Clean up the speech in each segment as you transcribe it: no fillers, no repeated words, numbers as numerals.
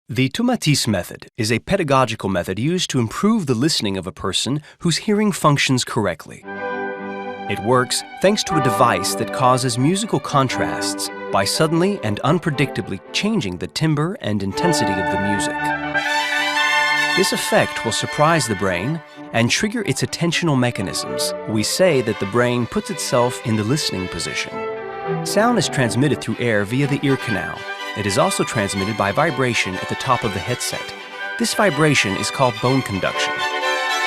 The Tomati's method is a pedagogical method used to improve the listening of a person whose hearing functions correctly. It works thanks to a device that causes musical contrasts by suddenly and unpredictably changing the timbre and intensity of the music. This effect will surprise the brain and trigger its attentional mechanisms. We say that the brain puts itself in the listening position. Sound is transmitted through air via the ear canal. It is also transmitted by vibration at the top of the headset. This vibration is called bone conduction.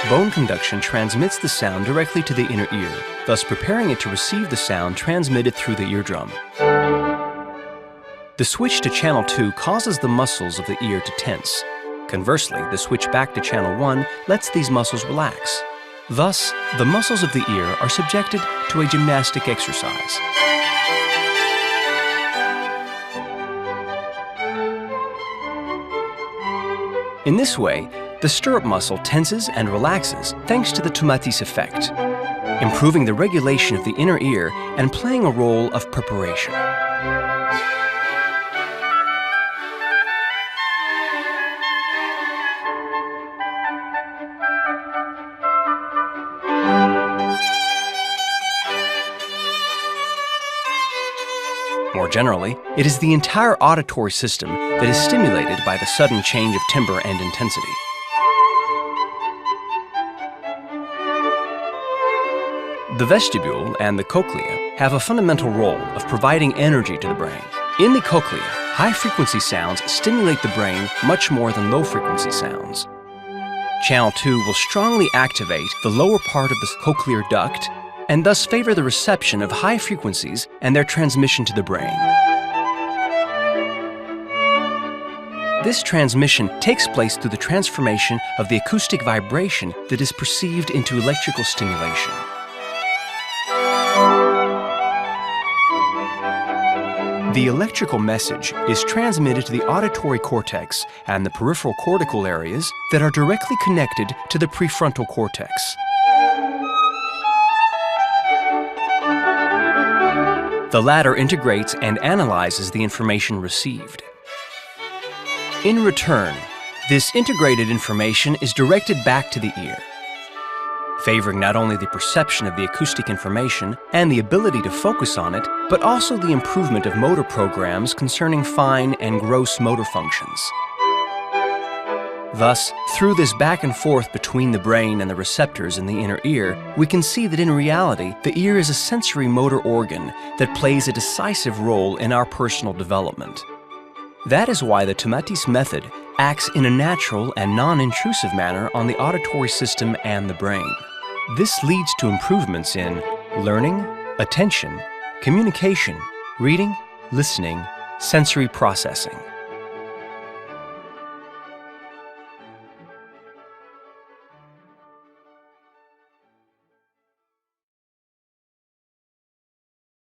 Bone conduction transmits the sound directly to the inner ear, thus preparing it to receive the sound transmitted through the eardrum. The switch to channel 2 causes the muscles of the ear to tense. Conversely, the switch back to channel 1 lets these muscles relax. Thus, the muscles of the ear are subjected to a gymnastic exercise. In this way, the stirrup muscle tenses and relaxes thanks to the Tomati's effect, improving the regulation of the inner ear and playing a role of preparation. More generally, it is the entire auditory system that is stimulated by the sudden change of timbre and intensity. The vestibule and the cochlea have a fundamental role of providing energy to the brain. In the cochlea, high-frequency sounds stimulate the brain much more than low-frequency sounds. Channel 2 will strongly activate the lower part of the cochlear duct and thus favor the reception of high frequencies and their transmission to the brain. This transmission takes place through the transformation of the acoustic vibration that is perceived into electrical stimulation. The electrical message is transmitted to the auditory cortex and the peripheral cortical areas that are directly connected to the prefrontal cortex. The latter integrates and analyzes the information received. In return, this integrated information is directed back to the ear, favoring not only the perception of the acoustic information and the ability to focus on it, but also the improvement of motor programs concerning fine and gross motor functions. Thus, through this back and forth between the brain and the receptors in the inner ear, we can see that in reality, the ear is a sensory motor organ that plays a decisive role in our personal development. That is why the Tomati's method acts in a natural and non-intrusive manner on the auditory system and the brain. This leads to improvements in learning, attention, communication, reading, listening, sensory processing.